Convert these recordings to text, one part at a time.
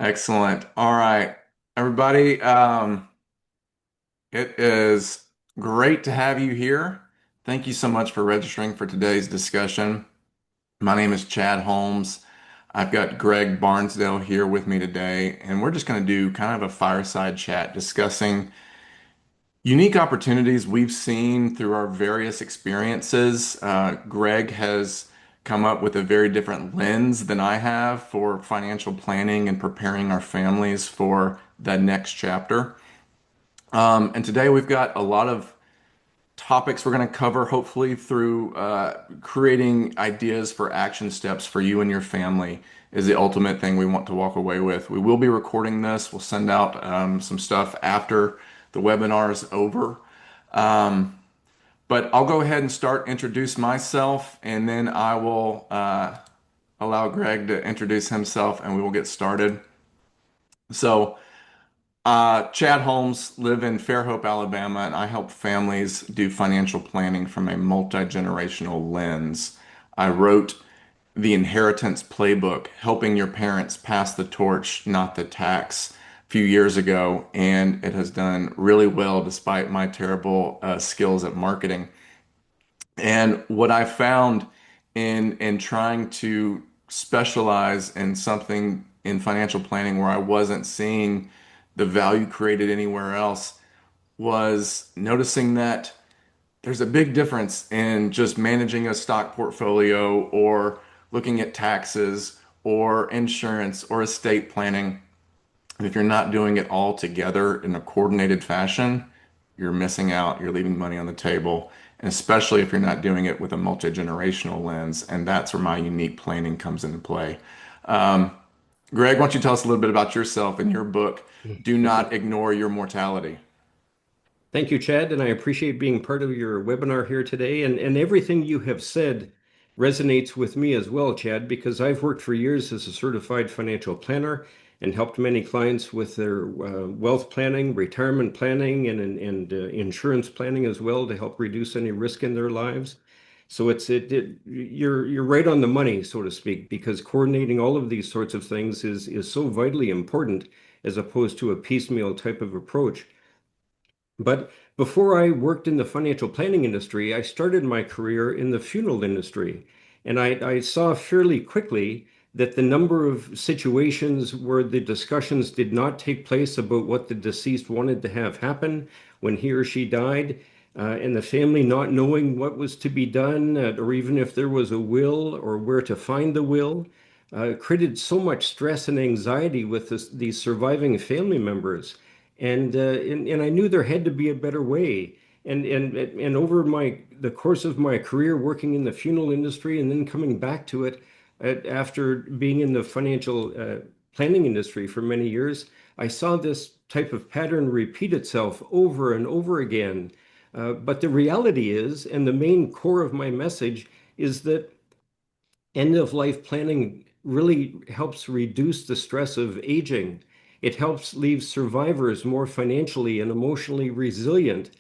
Excellent. All right, everybody. It is great to have you here. Thank you so much for registering for today's discussion. My name is Chad Holmes. I've got Greg Barnsdale here with me today, and we're just going to do kind of a fireside chat discussing unique opportunities we've seen through our various experiences. Greg has come up with a very different lens than I have for financial planning and preparing our families for the next chapter. And today we've got a lot of topics we're going to cover, hopefully, through creating ideas for action steps for you and your family is the ultimate thing we want to walk away with. We will be recording this. We'll send out some stuff after the webinar is over. Um, but I'll go ahead and introduce myself, and then I will allow Greg to introduce himself, and we will get started. So, Chad Holmes, live in Fairhope, Alabama, and I help families do financial planning from a multi-generational lens. I wrote the Inheritance Playbook, helping your parents pass the torch, not the tax, a few years ago, and it has done really well despite my terrible skills at marketing. And what I found in trying to specialize in something in financial planning where I wasn't seeing the value created anywhere else was noticing that there's a big difference in just managing a stock portfolio or looking at taxes or insurance or estate planning. And if you're not doing it all together in a coordinated fashion, you're missing out, you're leaving money on the table, and especially if you're not doing it with a multi-generational lens. And that's where my unique planning comes into play. Um, Greg, why don't you tell us a little bit about yourself and your book, Do Not Ignore Your Mortality? Thank you, Chad, and I appreciate being part of your webinar here today. And everything you have said resonates with me as well, Chad, because I've worked for years as a certified financial planner and helped many clients with their wealth planning, retirement planning, and insurance planning as well to help reduce any risk in their lives. So you're right on the money, so to speak, because coordinating all of these sorts of things is so vitally important as opposed to a piecemeal type of approach. But before I worked in the financial planning industry, I started my career in the funeral industry. And I saw fairly quickly that the number of situations where the discussions did not take place about what the deceased wanted to have happen when he or she died, and the family not knowing what was to be done, or even if there was a will or where to find the will, created so much stress and anxiety with these surviving family members. And I knew there had to be a better way. And over the course of my career working in the funeral industry and then coming back to it after being in the financial planning industry for many years, I saw this type of pattern repeat itself over and over again. But the reality is, and the main core of my message is that end of life planning really helps reduce the stress of aging. It helps leave survivors more financially and emotionally resilient.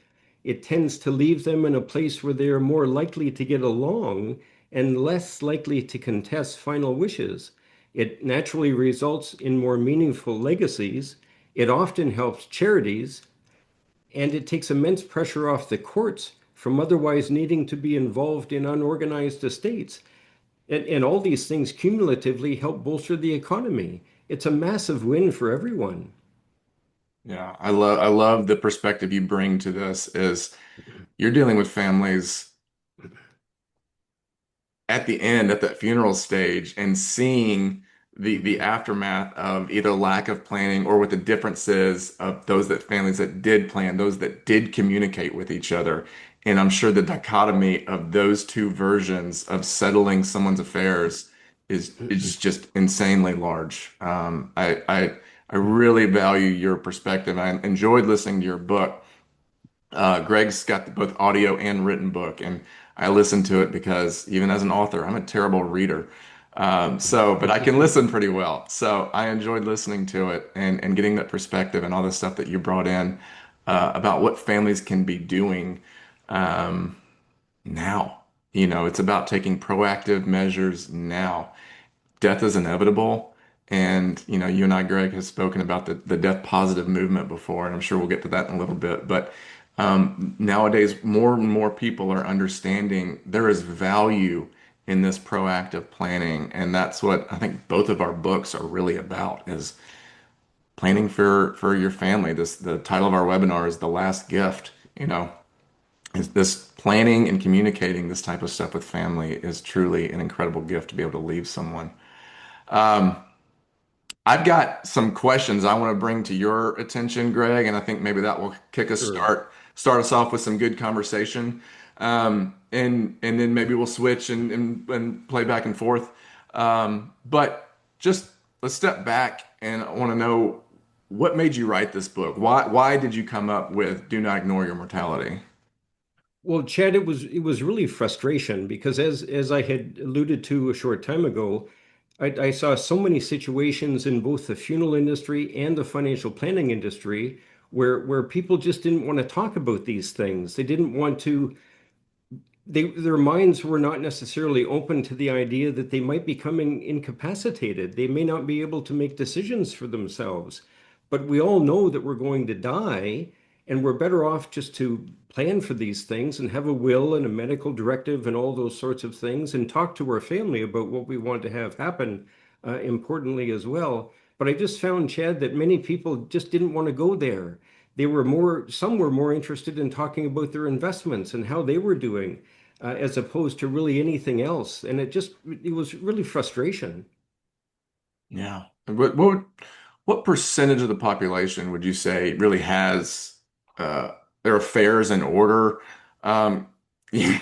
It tends to leave them in a place where they are more likely to get along and less likely to contest final wishes. It naturally results in more meaningful legacies. It often helps charities, and it takes immense pressure off the courts from otherwise needing to be involved in unorganized estates. And all these things cumulatively help bolster the economy. It's a massive win for everyone. Yeah, I love the perspective you bring to this is you're dealing with families at the end, at that funeral stage, and seeing the aftermath of either lack of planning or what the difference is of those that families that did plan, those that did communicate with each other. And I'm sure the dichotomy of those two versions of settling someone's affairs is just insanely large. I really value your perspective. I enjoyed listening to your book. Greg's got both audio and written book, and I listen to it because even as an author, I'm a terrible reader. But I can listen pretty well. So I enjoyed listening to it and getting that perspective and all the stuff that you brought in about what families can be doing um, now. It's about taking proactive measures now. Death is inevitable, And, you and I, Greg, has spoken about the death positive movement before, and I'm sure we'll get to that in a little bit. But nowadays, more and more people are understanding there is value in this proactive planning. And that's what I think both of our books are really about is planning for your family. The title of our webinar is The Last Gift. Is this planning and communicating this type of stuff with family is truly an incredible gift to be able to leave someone. I've got some questions I want to bring to your attention, Greg, and I think maybe that will kick us Sure. start us off with some good conversation. And then maybe we'll switch and play back and forth. But just let's step back and I want to know what made you write this book? Why did you come up with Do Not Ignore Your Mortality? Well, Chad, it was really frustration because as I had alluded to a short time ago, I saw so many situations in both the funeral industry and the financial planning industry where people just didn't want to talk about these things. They didn't want to their minds were not necessarily open to the idea that they might be becoming incapacitated. They may not be able to make decisions for themselves. But we all know that we're going to die, and we're better off just to plan for these things and have a will and a medical directive and all those sorts of things and talk to our family about what we want to have happen, importantly as well. But I just found, Chad, that many people just didn't want to go there. Some were more interested in talking about their investments and how they were doing as opposed to really anything else. And it was really frustration. Yeah. What percentage of the population would you say really has uh, their affairs in order? Um, yeah,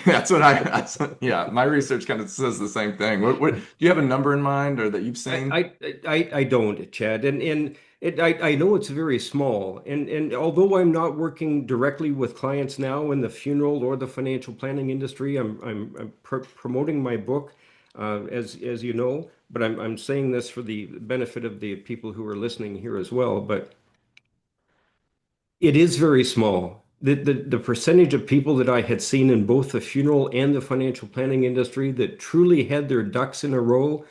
yeah, my research kind of says the same thing. Do you have a number in mind or that you've seen? I don't, Chad, I know it's very small, and although I'm not working directly with clients now in the funeral or the financial planning industry, I'm promoting my book, as you know, but I'm saying this for the benefit of the people who are listening here as well. But it is very small. The percentage of people that I had seen in both the funeral and the financial planning industry that truly had their ducks in a row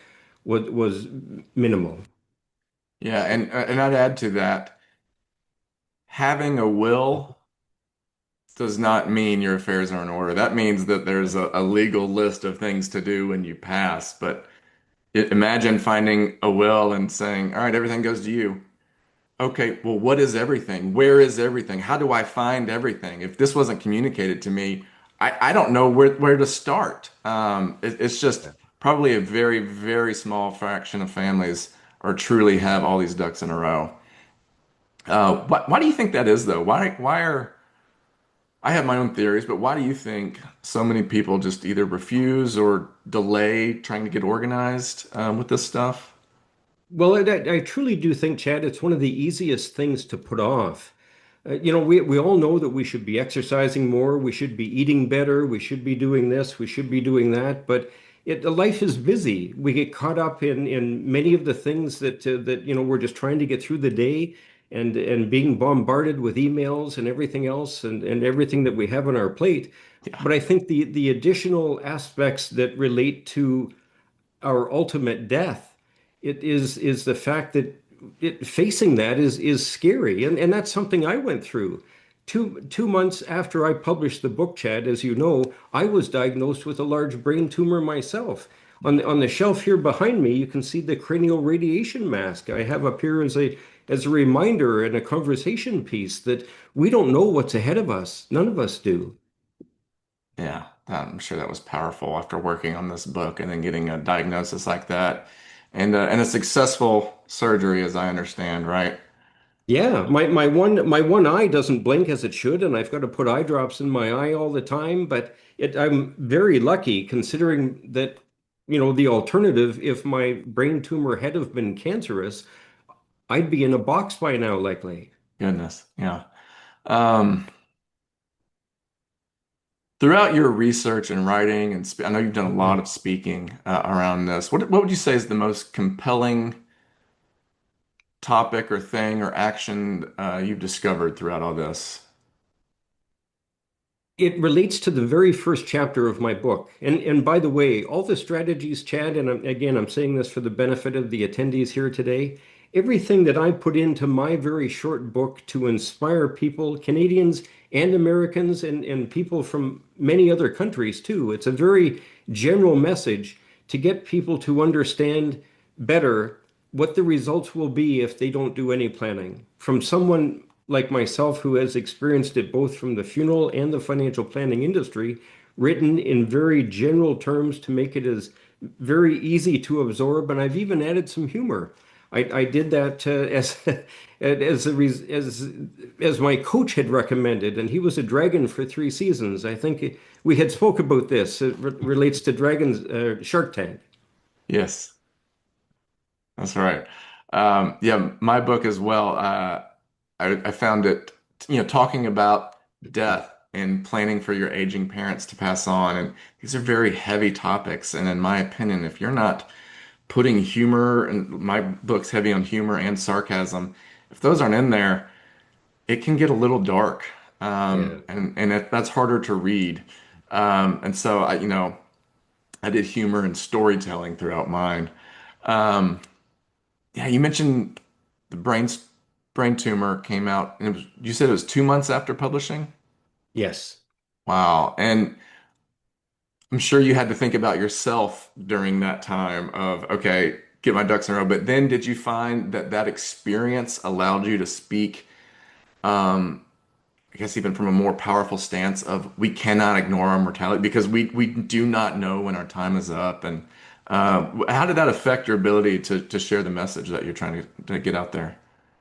was minimal. Yeah, and I'd add to that, having a will does not mean your affairs are in order. That means that there's a legal list of things to do when you pass. But imagine finding a will and saying, "All right, everything goes to you." Okay, well, what is everything? Where is everything? How do I find everything? If this wasn't communicated to me, I don't know where to start. It's just probably a very, very small fraction of families are truly have all these ducks in a row. Why do you think that is, though? I have my own theories, but why do you think so many people just either refuse or delay trying to get organized with this stuff? Well, I truly do think, Chad, it's one of the easiest things to put off. We all know that we should be exercising more, we should be eating better, we should be doing this, we should be doing that, but life is busy. We get caught up in many of the things that we're just trying to get through the day and being bombarded with emails and everything else and everything that we have on our plate. Yeah, But I think the additional aspects that relate to our ultimate death, it is the fact that facing that is scary, and that's something I went through. Two months after I published the book, Chad, as you know, I was diagnosed with a large brain tumor myself. On the shelf here behind me, you can see the cranial radiation mask I have up here as a reminder and a conversation piece that we don't know what's ahead of us. None of us do. yeah, I'm sure that was powerful after working on this book and then getting a diagnosis like that, and a successful surgery, as I understand, right? Yeah, my one eye doesn't blink as it should, and I've got to put eye drops in my eye all the time. But I'm very lucky considering that, the alternative, if my brain tumor had have been cancerous, I'd be in a box by now, likely. Goodness, yeah. Um, Throughout your research and writing, and I know you've done a lot of speaking around this. What would you say is the most compelling topic or thing or action you've discovered throughout all this? It relates to the very first chapter of my book. And by the way, all the strategies, Chad, and again, I'm saying this for the benefit of the attendees here today, everything that I put into my very short book to inspire people, Canadians and Americans, and people from many other countries too. It's a very general message to get people to understand better what the results will be if they don't do any planning. From someone like myself who has experienced it both from the funeral and the financial planning industry, written in very general terms to make it as very easy to absorb. And I've even added some humor. I did that as my coach had recommended, and he was a dragon for 3 seasons. I think we had spoke about this. It relates to dragons, Shark Tank. Yes, that's right. Yeah, my book as well. I found it, talking about death and planning for your aging parents to pass on. And these are very heavy topics. And in my opinion, if you're not putting humor, and my book's heavy on humor and sarcasm, if those aren't in there, it can get a little dark. Yeah. That's harder to read. And so I did humor and storytelling throughout mine. Um, yeah, you mentioned the brain tumor came out, and you said it was 2 months after publishing? Yes. Wow. And I'm sure you had to think about yourself during that time of, okay, get my ducks in a row. But then did you find that that experience allowed you to speak, I guess even from a more powerful stance of we cannot ignore our mortality because we do not know when our time is up. And how did that affect your ability to share the message that you're trying to get out there?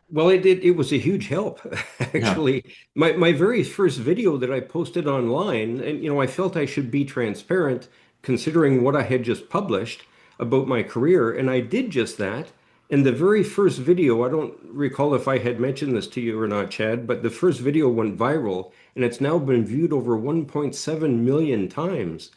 Well, it was a huge help, Yeah. actually. My very first video that I posted online, and I felt I should be transparent considering what I had just published about my career, and I did just that. And the very first video, I don't recall if I had mentioned this to you or not, Chad, but the first video went viral, and it's now been viewed over 1.7 million times.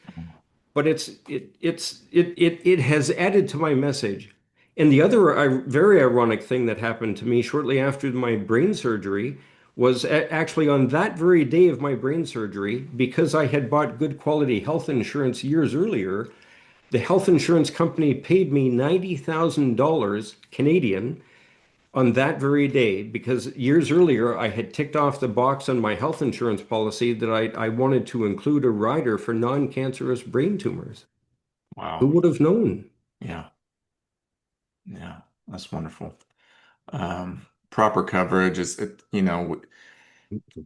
But it has added to my message. And the other very ironic thing that happened to me shortly after my brain surgery was actually on that very day of my brain surgery, because I had bought good quality health insurance years earlier, the health insurance company paid me $90,000 Canadian on that very day because years earlier I had ticked off the box on my health insurance policy that I wanted to include a rider for non-cancerous brain tumors. Who Wow. would have known? Yeah. Yeah. That's wonderful. Proper coverage is,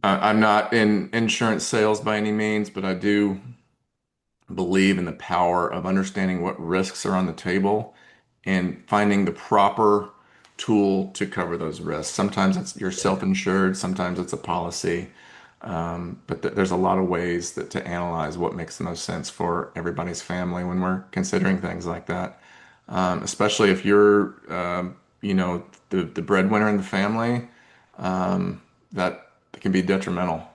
I'm not in insurance sales by any means, but I do believe in the power of understanding what risks are on the table and finding the proper tool to cover those risks. Sometimes it's you're self-insured, sometimes it's a policy, but there's a lot of ways that to analyze what makes the most sense for everybody's family when we're considering things like that. Especially if you're, the breadwinner in the family, that can be detrimental.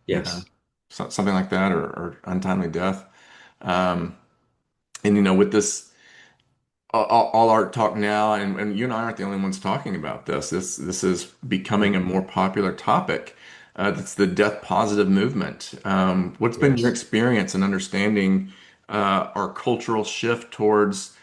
Yes. Something like that, or untimely death. Um, and with this all our talk now, and you and I aren't the only ones talking about this. This is becoming a more popular topic. That's the death positive movement. What's been your Yes. experience in understanding our cultural shift towards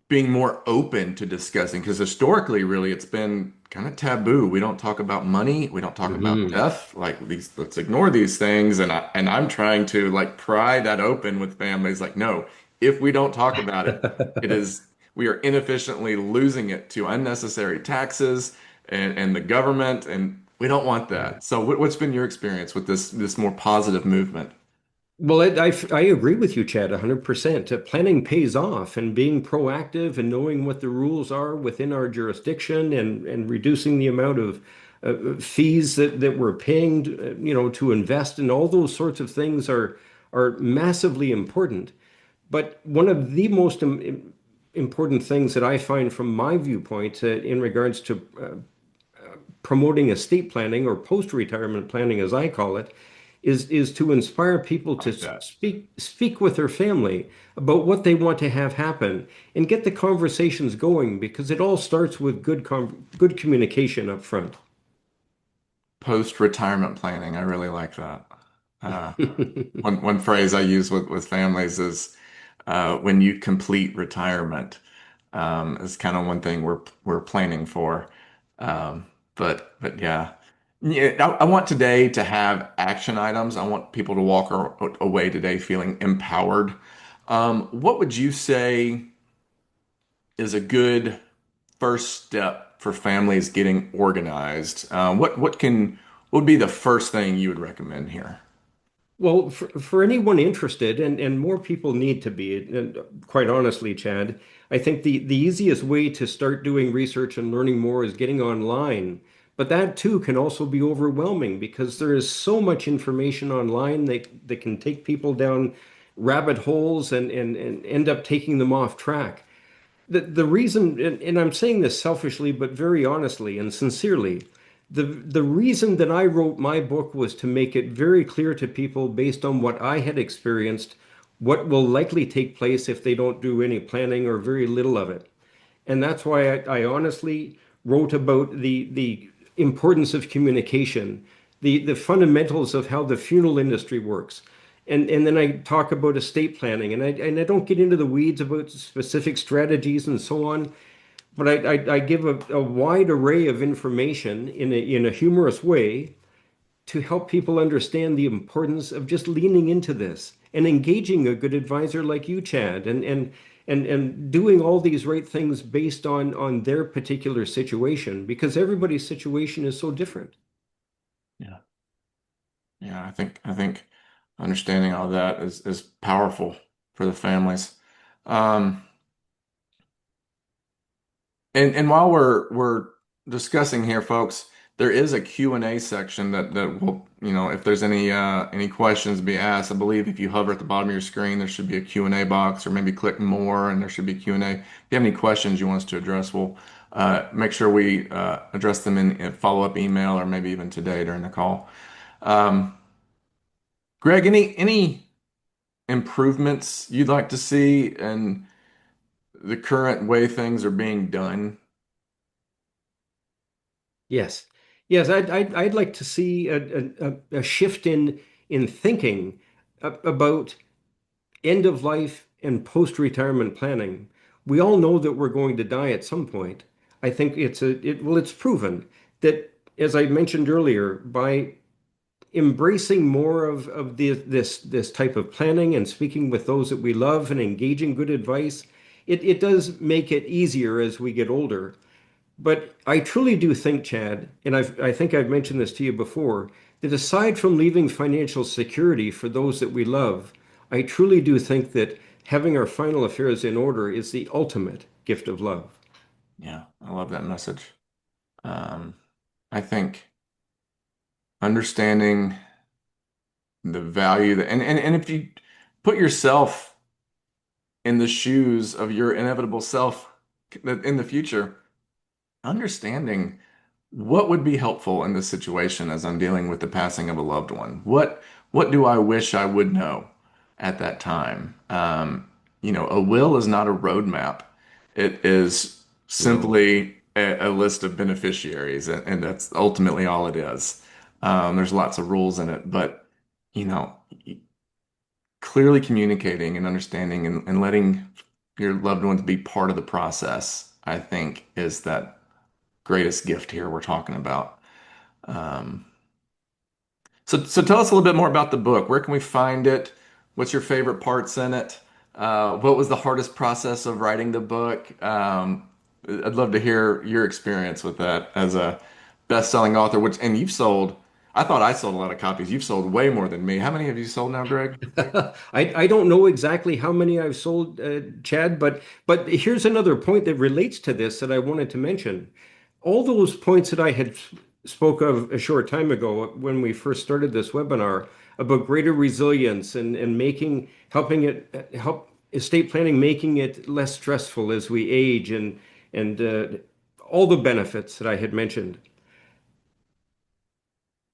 being more open to discussing? Because historically, really, it's been kind of taboo. We don't talk about money. We don't talk about Hmm. death. Like these, let's ignore these things. And I'm trying to like pry that open with families. Like, no, if we don't talk about it, it is we are inefficiently losing it to unnecessary taxes and the government, and we don't want that. So, what's been your experience with this more positive movement? Well, I agree with you, Chad, 100%. Planning pays off, and being proactive and knowing what the rules are within our jurisdiction and reducing the amount of fees that we're paying, to invest in all those sorts of things are massively important. But one of the most important things that I find from my viewpoint in regards to promoting estate planning or post-retirement planning, as I call it, is to inspire people I to like that. speak with their family about what they want to have happen and get the conversations going because it all starts with good communication up front. Post-retirement planning. I really like that. One phrase I use with families is when you complete retirement is kind of one thing we're planning for. Um, but yeah. Yeah, I want today to have action items. I want people to walk away today feeling empowered. What would you say is a good first step for families getting organized? What would be the first thing you would recommend here? Well, for anyone interested, and more people need to be, and quite honestly, Chad, I think the easiest way to start doing research and learning more is getting online. But that too can also be overwhelming because there is so much information online that can take people down rabbit holes and end up taking them off track. The reason, and I'm saying this selfishly, but very honestly and sincerely, the reason that I wrote my book was to make it very clear to people based on what I had experienced, what will likely take place if they don't do any planning or very little of it. And that's why I honestly wrote about the importance of communication, the fundamentals of how the funeral industry works. And then I talk about estate planning, and I don't get into the weeds about specific strategies and so on, but I give a wide array of information in a humorous way to help people understand the importance of just leaning into this and engaging a good advisor like you, Chad, and doing all these right things based on their particular situation, because everybody's situation is so different. Yeah. Yeah, I think understanding all that is powerful for the families. Um, and while we're discussing here, folks, there is a Q&A section that will, if there's any questions to be asked, I believe if you hover at the bottom of your screen, there should be a Q&A box, or maybe click more and there should be Q&A. If you have any questions you want us to address, we'll make sure we address them in follow-up email or maybe even today during the call. Um, Greg, any improvements you'd like to see in the current way things are being done? Yes. Yes, I'd like to see a shift in thinking about end of life and post-retirement planning. We all know that we're going to die at some point. I think it's proven that, as I mentioned earlier, by embracing more of this type of planning and speaking with those that we love and engaging good advice, it does make it easier as we get older. But I truly do think, Chad, and I think I've mentioned this to you before, that aside from leaving financial security for those that we love, I truly do think that having our final affairs in order is the ultimate gift of love. Yeah, I love that message. Um, I think understanding the value that, and if you put yourself in the shoes of your inevitable self in the future, understanding what would be helpful in this situation as I'm dealing with the passing of a loved one. What do I wish I would know at that time? A will is not a roadmap. It is No. simply a list of beneficiaries, and that's ultimately all it is. There's lots of rules in it, but you know, clearly communicating and understanding and letting your loved ones be part of the process, I think, is that greatest gift here we're talking about. Um, so tell us a little bit more about the book. Where can we find it? What's your favorite parts in it? What was the hardest process of writing the book? I'd love to hear your experience with that as a best-selling author, and you've sold, I thought I sold a lot of copies. You've sold way more than me. How many have you sold now, Greg? I don't know exactly how many I've sold, Chad, but here's another point that relates to this that I wanted to mention. All those points that I had spoke of a short time ago when we first started this webinar about greater resilience and helping it help estate planning, making it less stressful as we age and all the benefits that I had mentioned.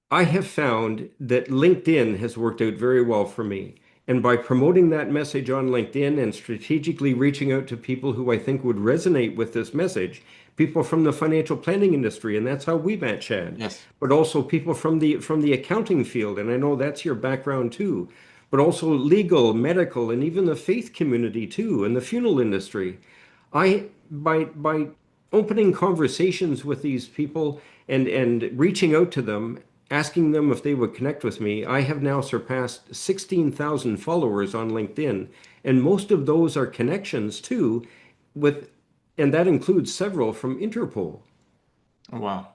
I have found that LinkedIn has worked out very well for me. And by promoting that message on LinkedIn and strategically reaching out to people who I think would resonate with this message, people from the financial planning industry, and that's how we met Chad, Yes. but also people from the accounting field, and I know that's your background too, but also legal, medical, and even the faith community too, and the funeral industry. I by opening conversations with these people and reaching out to them, asking them if they would connect with me, I have now surpassed 16,000 followers on LinkedIn, and most of those are connections too, with and that includes several from Interpol. Oh, wow.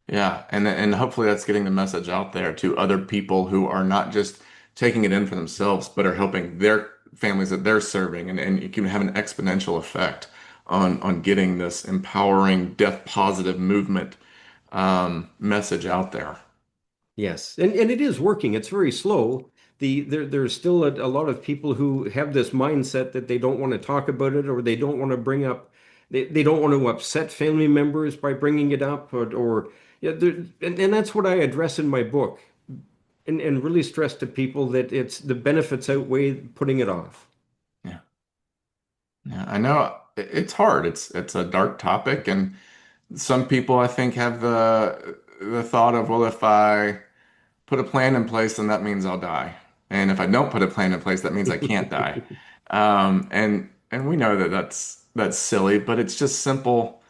Yeah, and hopefully that's getting the message out there to other people who are not just taking it in for themselves, but are helping their families that they're serving, and you can have an exponential effect on getting this empowering, death positive movement message out there. Yes, and it is working. It's very slow. There's still a lot of people who have this mindset that they don't want to talk about it or they don't want to bring up they don't want to upset family members by bringing it up or yeah, and that's what I address in my book and really stress to people that it's the benefits outweigh putting it off. Yeah, yeah, I know it's hard. It's a dark topic, and some people I think have the thought of, well, if I put a plan in place, then that means I'll die. And if I don't put a plan in place, that means I can't die. And we know that that's silly, but it's just simple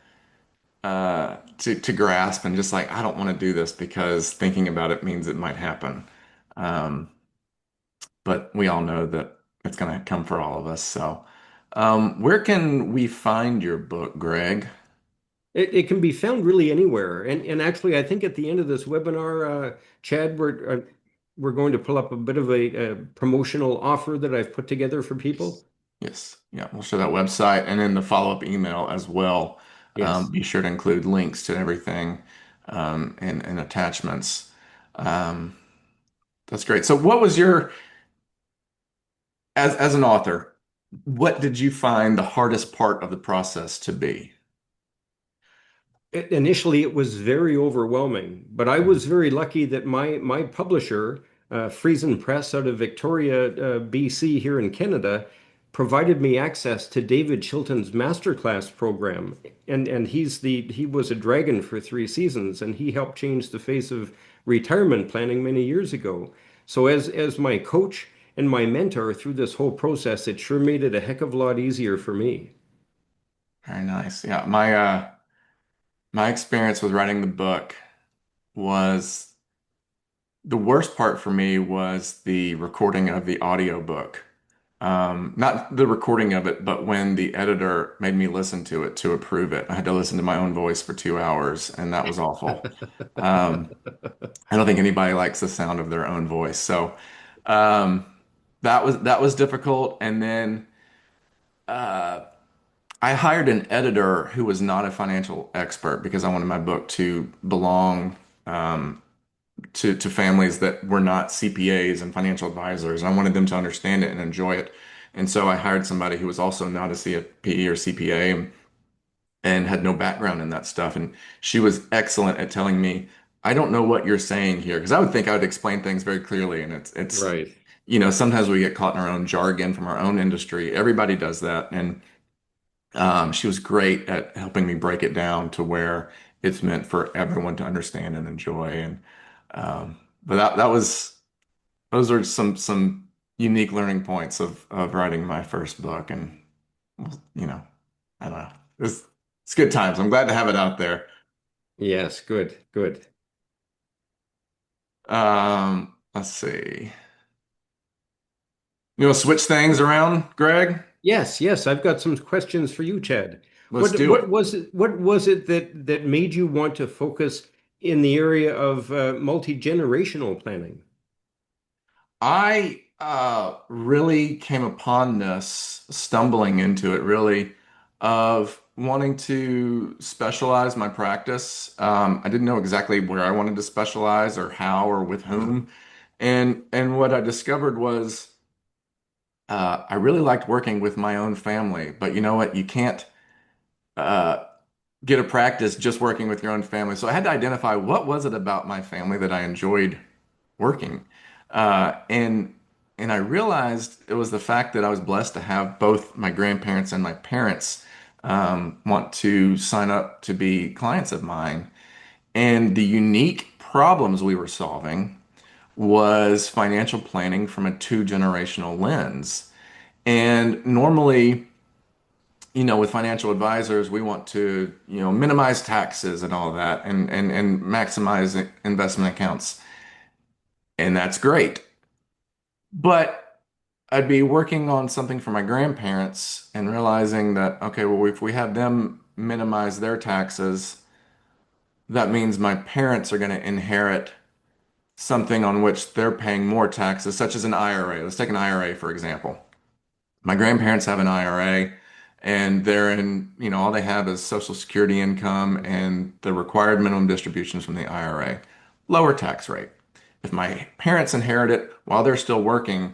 to grasp and just like I don't want to do this because thinking about it means it might happen. Um, but we all know that it's going to come for all of us. So, where can we find your book, Greg? It can be found really anywhere. And actually, I think at the end of this webinar, Chad, we're going to pull up a bit of a promotional offer that I've put together for Yes. people. Yes. Yeah, we'll share that website and then the follow-up email as well. Yes. Be sure to include links to everything and attachments. Um, that's great. So, what was your, as an author, what did you find the hardest part of the process to be? Initially, it was very overwhelming, but I was very lucky that my publisher, Friesen Press out of Victoria, BC, here in Canada, provided me access to David Chilton's masterclass program, and he was a dragon for 3 seasons, and he helped change the face of retirement planning many years ago. So as my coach and my mentor through this whole process, it sure made it a heck of a lot easier for me. Very nice. Yeah, my experience with writing the book was the worst part for me was the recording of the audiobook. Not the recording of it, but when the editor made me listen to it to approve it. I had to listen to my own voice for 2 hours, and that was awful. Um, I don't think anybody likes the sound of their own voice. So um, that was difficult. And then I hired an editor who was not a financial expert because I wanted my book to belong to families that were not CPAs and financial advisors. And I wanted them to understand it and enjoy it. And so I hired somebody who was also not a CFP or CPA and had no background in that stuff. And she was excellent at telling me, I don't know what you're saying here. Because I would think I would explain things very clearly. And Right. sometimes we get caught in our own jargon from our own industry. Everybody does that. And she was great at helping me break it down to where it's meant for everyone to understand and enjoy. And but that was those are some unique learning points of writing my first book. And you know, I don't know. It's good times. I'm glad to have it out there. Yes, good, good. Let's see. You want to switch things around, Greg? Yes, yes, I've got some questions for you, Chad. Let's do it. What was it that made you want to focus in the area of multi-generational planning? I really came upon this, stumbling into it, really, of wanting to specialize my practice. I didn't know exactly where I wanted to specialize or how or with whom. And what I discovered was I really liked working with my own family. But you know what? You can't uh, get a practice just working with your own family. So I had to identify what was it about my family that I enjoyed working. And And I realized it was the fact that I was blessed to have both my grandparents and my parents want to sign up to be clients of mine. And the unique problems we were solving was financial planning from a two-generational lens. And normally, with financial advisors, we want to, minimize taxes and all of that and maximize investment accounts. And that's great. But I'd be working on something for my grandparents and realizing that, okay, well, if we have them minimize their taxes, that means my parents are going to inherit something on which they're paying more taxes, such as an IRA. Let's take an IRA, for example. My grandparents have an IRA and they're in, all they have is Social Security income and the required minimum distributions from the IRA. Lower tax rate. If my parents inherit it while they're still working,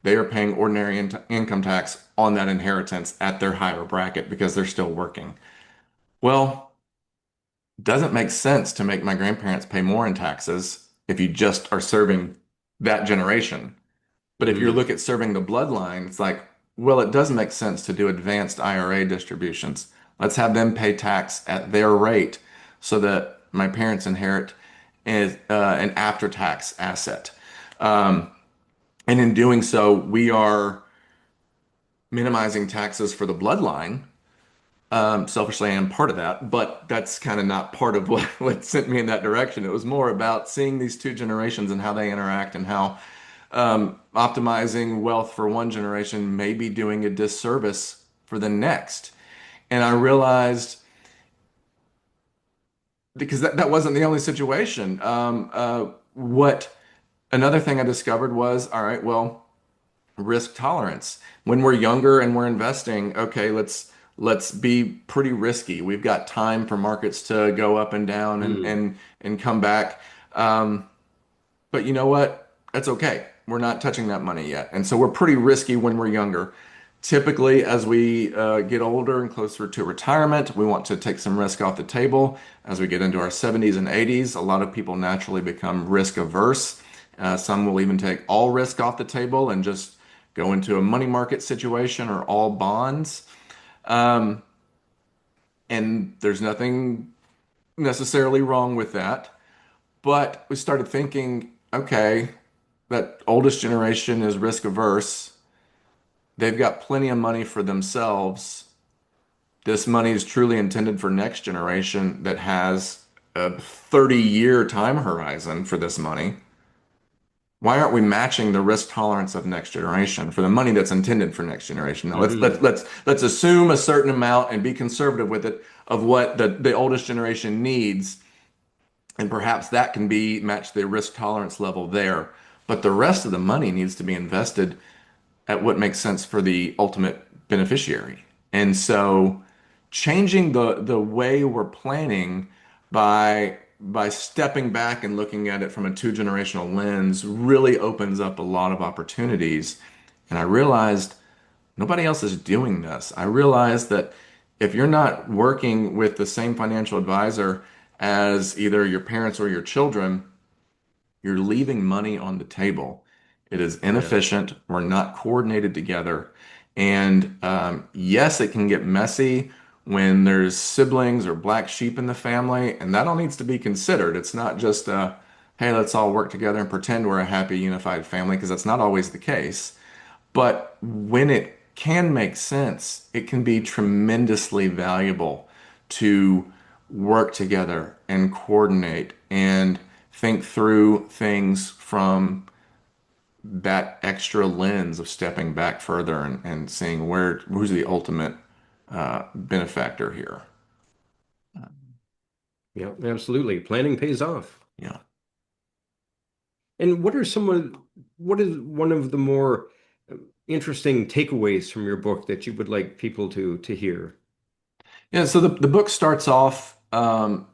they are paying ordinary income tax on that inheritance at their higher bracket because they're still working. Well, doesn't make sense to make my grandparents pay more in taxes if you just are serving that generation. But if you Mm. look at serving the bloodline, it's like, well, it does make sense to do advanced IRA distributions. Let's have them pay tax at their rate so that my parents inherit an after-tax asset. Um, and in doing so, we are minimizing taxes for the bloodline. Selfishly, I am part of that, but that's kind of not part of what sent me in that direction. It was more about seeing these two generations and how they interact and how optimizing wealth for one generation may be doing a disservice for the next. And I realized because that wasn't the only situation. What another thing I discovered was, all right, well, risk tolerance. When we're younger and we're investing, okay, let's be pretty risky. We've got time for markets to go up and down Mm. and come back. But you know what? That's okay. We're not touching that money yet. And so we're pretty risky when we're younger. Typically, as we get older and closer to retirement, we want to take some risk off the table. As we get into our 70s and 80s, a lot of people naturally become risk averse. Some will even take all risk off the table and just go into a money market situation or all bonds. Um, and there's nothing necessarily wrong with that. But we started thinking, okay, that oldest generation is risk averse. They've got plenty of money for themselves. This money is truly intended for next generation that has a 30-year time horizon for this money. Why aren't we matching the risk tolerance of next generation for the money that's intended for next generation? Now Hmm. let's assume a certain amount and be conservative with it of what the oldest generation needs, and perhaps that can be match the risk tolerance level there. But the rest of the money needs to be invested at what makes sense for the ultimate beneficiary. And so changing the way we're planning by stepping back and looking at it from a two-generational lens really opens up a lot of opportunities. And I realized nobody else is doing this. I realized that if you're not working with the same financial advisor as either your parents or your children, you're leaving money on the table. It is Yeah. inefficient. We're not coordinated together. And yes, it can get messy when there's siblings or black sheep in the family, and that all needs to be considered. It's not just, hey, let's all work together and pretend we're a happy, unified family, because that's not always the case. But when it can make sense, it can be tremendously valuable to work together and coordinate and think through things from that extra lens of stepping back further and seeing who's the ultimate benefactor here. Yeah, absolutely. Planning pays off. Yeah. And what is one of the more interesting takeaways from your book that you would like people to hear? Yeah, so the book starts off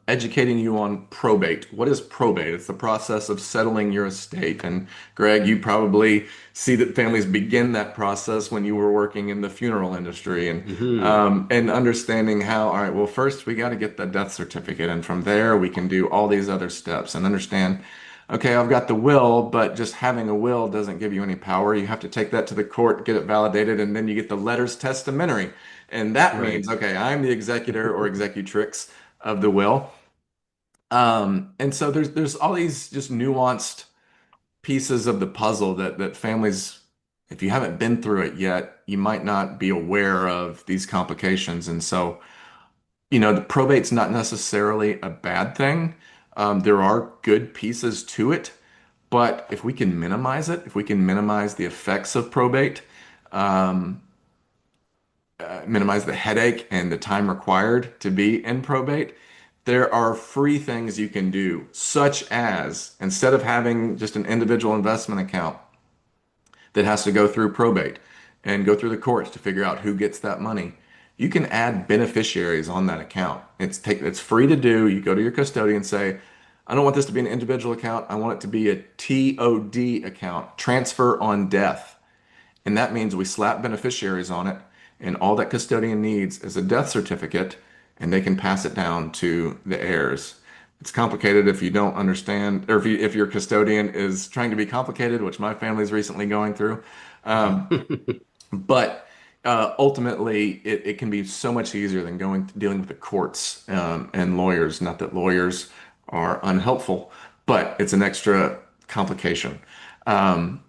educating you on probate. What is probate? It's the process of settling your estate. And Greg, you probably see that families begin that process when you were working in the funeral industry Hmm. and understanding how, all right, well, first we got to get the death certificate, and from there we can do all these other steps and understand. Okay, I've got the will, but just having a will doesn't give you any power. You have to take that to the court, get it validated, and then you get the letters testamentary. And that means, Right. okay, I'm the executor or executrix of the will. And so there's all these just nuanced pieces of the puzzle that families, if you haven't been through it yet, you might not be aware of these complications. And so, the probate's not necessarily a bad thing. There are good pieces to it, but if we can minimize it, if we can minimize the effects of probate, minimize the headache and the time required to be in probate, there are free things you can do, such as instead of having just an individual investment account that has to go through probate and go through the courts to figure out who gets that money, you can add beneficiaries on that account. It's free to do. You go to your custodian and say, I don't want this to be an individual account. I want it to be a TOD account, transfer on death. And that means we slap beneficiaries on it, and all that custodian needs is a death certificate, and they can pass it down to the heirs. It's complicated if you don't understand, or if your custodian is trying to be complicated, which my family's recently going through. Um, but ultimately, it can be so much easier than dealing with the courts and lawyers. Not that lawyers are unhelpful, but it's an extra complication.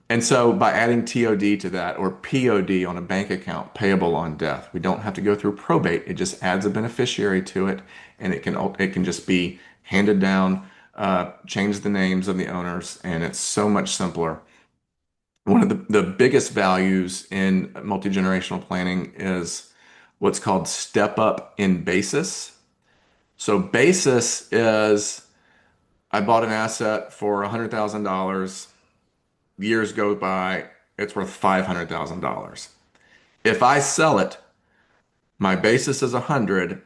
And so by adding TOD to that or POD on a bank account payable on death, we don't have to go through probate. It just adds a beneficiary to it, and it can just be handed down, change the names of the owners, and it's so much simpler. One of the biggest values in multi-generational planning is what's called step up in basis. So basis is I bought an asset for $100,000. Years go by, it's worth $500,000. If I sell it, my basis is 100,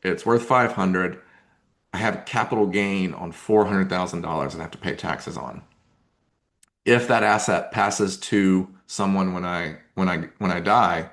it's worth 500. I have a capital gain on $400,000 and I have to pay taxes on. If that asset passes to someone when I die,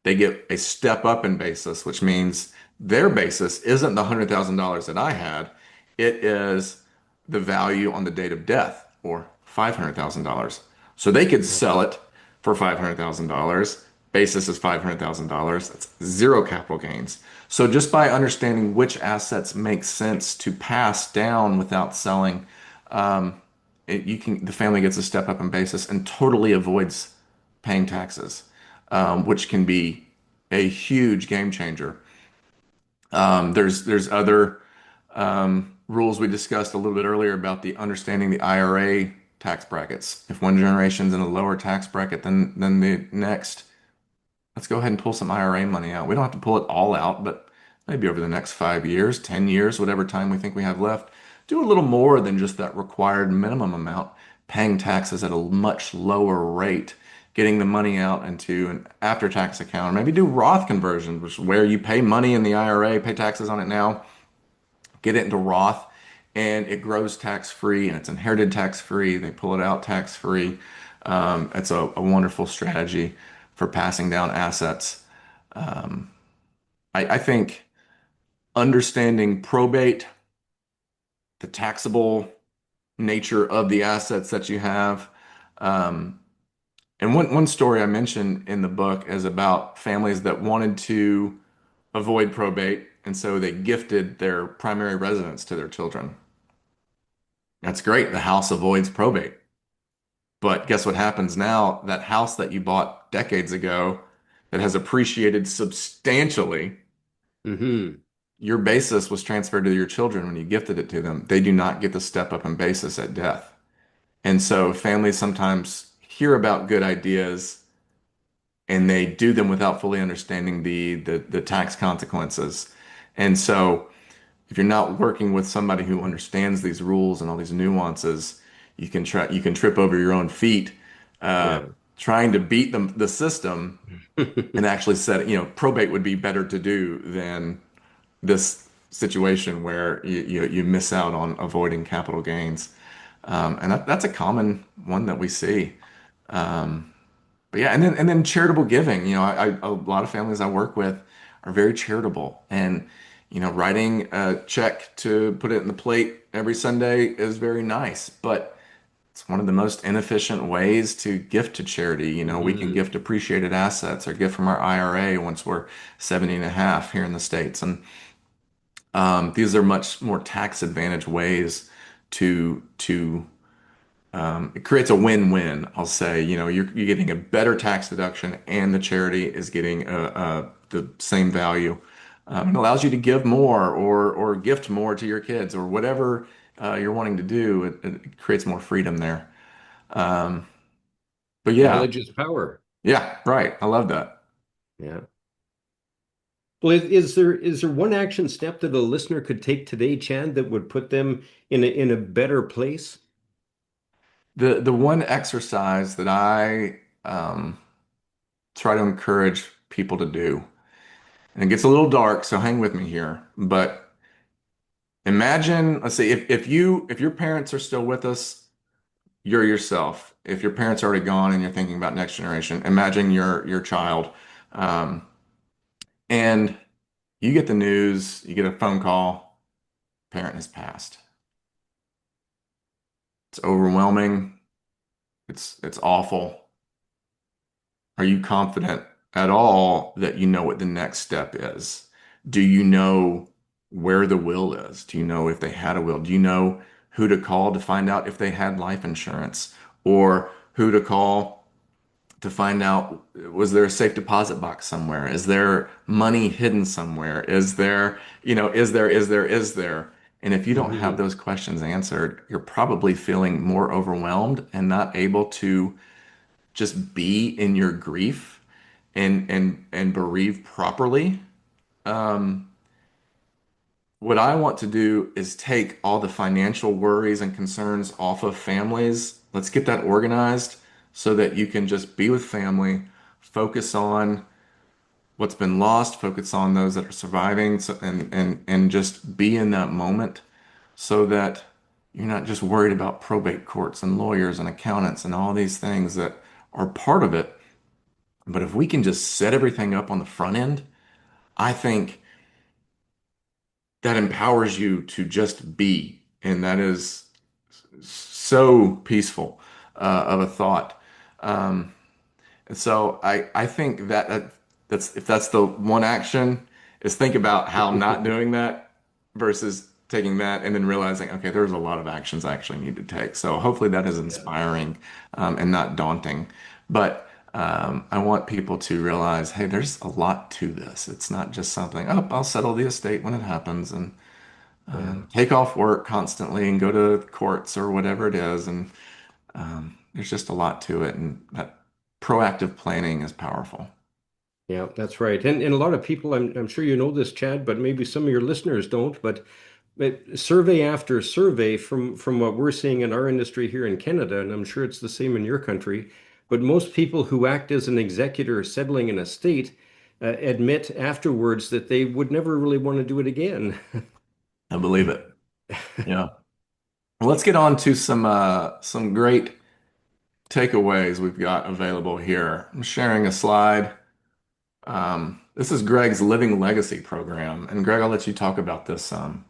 they get a step up in basis, which means their basis isn't the $100,000 that I had. It is the value on the date of death, or $500,000. So they could sell Wow. it for $500,000. Basis is $500,000. That's zero capital gains. So just by understanding which assets make sense to pass down without selling, the family gets a step up in basis and totally avoids paying taxes, which can be a huge game changer. There's other rules we discussed a little bit earlier about the understanding the IRA tax brackets. If one generation's in a lower tax bracket than the next, let's go ahead and pull some IRA money out. We don't have to pull it all out, but maybe over the next 5 years, 10 years, whatever time we think we have left, do a little more than just that required minimum amount, paying taxes at a much lower rate, getting the money out into an after-tax account, or maybe do Roth conversions, which is where you pay money in the IRA, pay taxes on it now, get it into Roth, and it grows tax-free and it's inherited tax-free. They pull it out tax-free. It's a wonderful strategy for passing down assets. I think understanding probate, the taxable nature of the assets that you have. Um, and one story I mentioned in the book is about families that wanted to avoid probate, and so they gifted their primary residence to their children. That's great. The house avoids probate. But guess what happens now? That house that you bought decades ago that has appreciated substantially, Hmm. your basis was transferred to your children when you gifted it to them. They do not get the step up in basis at death. And so families sometimes hear about good ideas and they do them without fully understanding the tax consequences. And so if you're not working with somebody who understands these rules and all these nuances, you can trip over your own feet uh, Yeah. trying to beat the system and actually probate would be better to do than this situation where you miss out on avoiding capital gains. And that's a common one that we see. But yeah, and then charitable giving. A lot of families I work with are very charitable, and Writing a check to put it in the plate every Sunday is very nice, but it's one of the most inefficient ways to gift to charity. We can Hmm. gift appreciated assets or gift from our IRA once we're 70 and a half here in the States. And these are much more tax advantage ways to it creates a win-win. I'll say, you're getting a better tax deduction and the charity is getting the same value. It allows you to give more or gift more to your kids or whatever you're wanting to do. It creates more freedom there. Um, but yeah, Knowledge is power. yeah, right. I love that. Yeah. Well, is there one action step that a listener could take today, Chad, that would put them in a better place? The one exercise that I try to encourage people to do, and it gets a little dark, so hang with me here, but imagine, let's say if your parents are still with us, you're yourself. If your parents are already gone and you're thinking about next generation, imagine your child. Um, and you get the news, you get a phone call, parent has passed. It's overwhelming. It's awful. Are you confident at all that you know what the next step is? Do you know where the will is? Do you know if they had a will? Do you know who to call to find out if they had life insurance? Or who to call to find out was there a safe deposit box somewhere? Is there money hidden somewhere? Is there? And if you don't have Hmm. those questions answered, you're probably feeling more overwhelmed and not able to just be in your grief and bereave properly. Um, what I want to do is take all the financial worries and concerns off of families. Let's get that organized so that you can just be with family, focus on what's been lost, focus on those that are surviving, and just be in that moment so that you're not just worried about probate courts and lawyers and accountants and all these things that are part of it. But if we can just set everything up on the front end, I think that empowers you to just be. And that is so peaceful of a thought. Um, and so I think that's if that's the one action is think about how not doing that versus taking that and then realizing, okay, there's a lot of actions I actually need to take. So hopefully that is Yeah. inspiring and not daunting. But I want people to realize, hey, there's a lot to this. It's not just something, oh, I'll settle the estate when it happens and Yeah. take off work constantly and go to courts or whatever it is. And there's just a lot to it. And that proactive planning is powerful. Yeah, that's right. And a lot of people, I'm sure you know this, Chad, but maybe some of your listeners don't. But survey after survey from what we're seeing in our industry here in Canada, and I'm sure it's the same in your country, but most people who act as an executor settling an estate admit afterwards that they would never really want to do it again. I believe it. Yeah. Well, let's get on to some great takeaways we've got available here. I'm sharing a slide. This is Greg's Living Legacy program. And Greg, I'll let you talk about this some.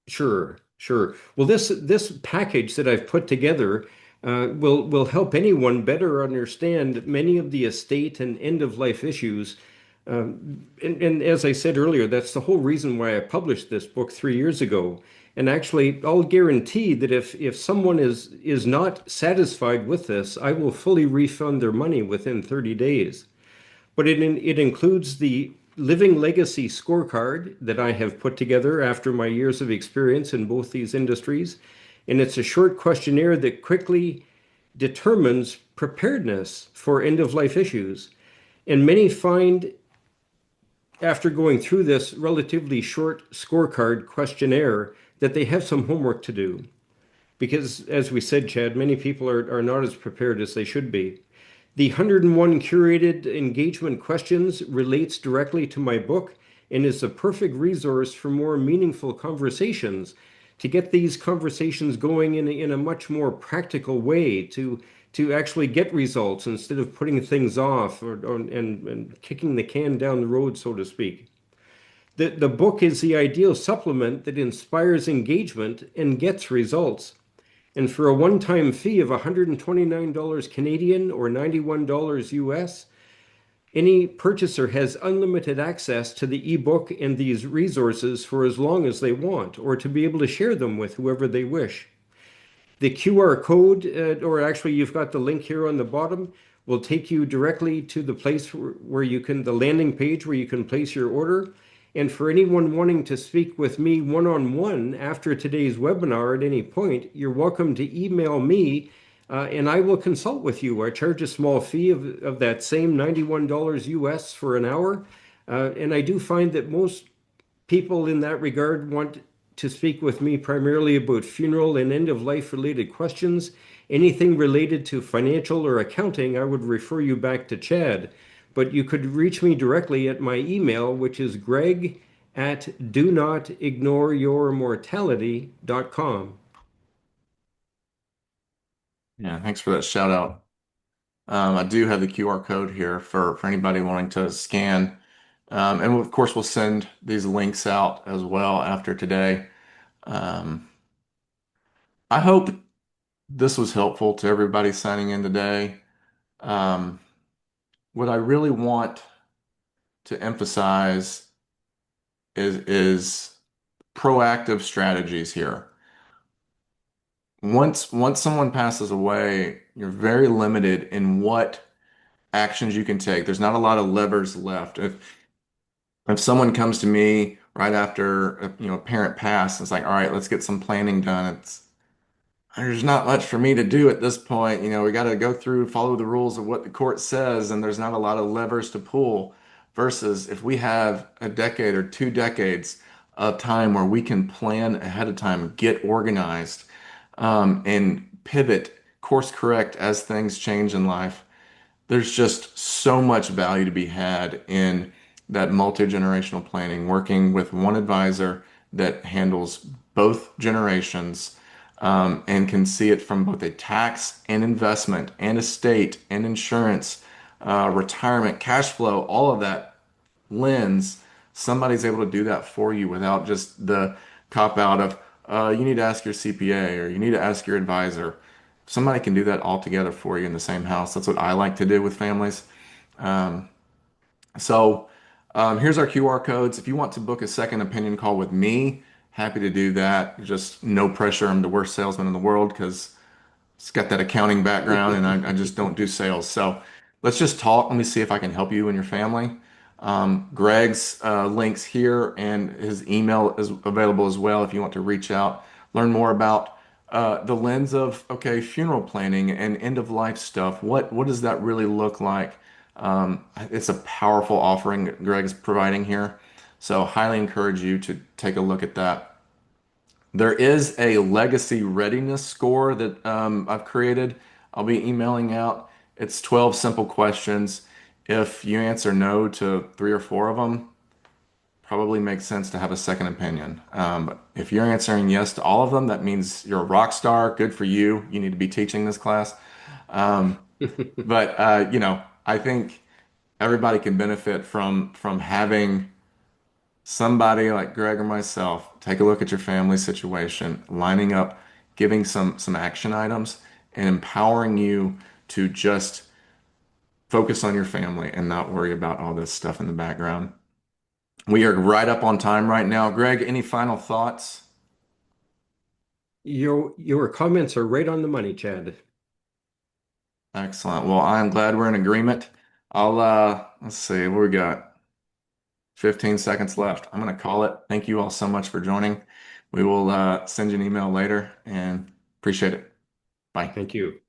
Sure, sure. Well, this package that I've put together will help anyone better understand many of the estate and end of life issues. And as I said earlier, that's the whole reason why I published this book 3 years ago. And actually, I'll guarantee that if someone is not satisfied with this, I will fully refund their money within 30 days. But it includes the Living Legacy scorecard that I have put together after my years of experience in both these industries. And it's a short questionnaire that quickly determines preparedness for end of life issues. And many find, after going through this relatively short scorecard questionnaire, that they have some homework to do. Because, as we said, Chad, many people are not as prepared as they should be. The 101 curated engagement questions relates directly to my book and is a perfect resource for more meaningful conversations to get these conversations going in a much more practical way to actually get results instead of putting things off and kicking the can down the road, so to speak. The book is the ideal supplement that inspires engagement and gets results. And for a one-time fee of $129 Canadian or $91 US, any purchaser has unlimited access to the ebook and these resources for as long as they want, or to be able to share them with whoever they wish. The QR code, or actually you've got the link here on the bottom, will take you directly to the place where you can, the landing page where you can place your order. And for anyone wanting to speak with me one-on-one after today's webinar at any point, you're welcome to email me and I will consult with you. I charge a small fee of that same $91 US for an hour. And I do find that most people in that regard want to speak with me primarily about funeral and end of life related questions. Anything related to financial or accounting, I would refer you back to Chad. But you could reach me directly at my email, which is greg at donotignoreyourmortality.com. Yeah, thanks for that shout out. I do have the QR code here for anybody wanting to scan. And of course, we'll send these links out as well after today. Um, I hope this was helpful to everybody signing in today. Um, what I really want to emphasize is proactive strategies here. Once someone passes away, you're very limited in what actions you can take. There's not a lot of levers left. If someone comes to me right after a parent passed, it's like, all right, let's get some planning done. There's not much for me to do at this point. We got to go through, follow the rules of what the court says, and there's not a lot of levers to pull. Versus if we have a decade or 2 decades of time where we can plan ahead of time, get organized, and pivot, course correct as things change in life. There's just so much value to be had in that multi-generational planning, working with one advisor that handles both generations, and can see it from both a tax and investment and estate and insurance, retirement, cash flow, all of that lens. Somebody's able to do that for you without just the cop out of you need to ask your CPA or you need to ask your advisor. Somebody can do that all together for you in the same house. That's what I like to do with families. Um, so here's our QR codes. If you want to book a second opinion call with me, happy to do that. Just no pressure. I'm the worst salesman in the world because it's got that accounting background and I just don't do sales. So let's just talk. Let me see if I can help you and your family. Greg's links here and his email is available as well if you want to reach out, learn more about the lens of, okay, funeral planning and end of life stuff. What does that really look like? It's a powerful offering that Greg's providing here. So highly encourage you to take a look at that. There is a legacy readiness score that I've created. I'll be emailing out. It's 12 simple questions. If you answer no to 3 or 4 of them, probably makes sense to have a second opinion. But if you're answering yes to all of them, that means you're a rock star. Good for you. You need to be teaching this class. Um, but I think everybody can benefit from having somebody like Greg or myself take a look at your family situation, lining up, giving some action items, and empowering you to just focus on your family and not worry about all this stuff in the background. We are right up on time right now. Greg, any final thoughts? Your comments are right on the money, Chad. Excellent. Well, I'm glad we're in agreement. Let's see, what we got? 15 seconds left. I'm going to call it. Thank you all so much for joining. We will send you an email later and appreciate it. Bye. Thank you.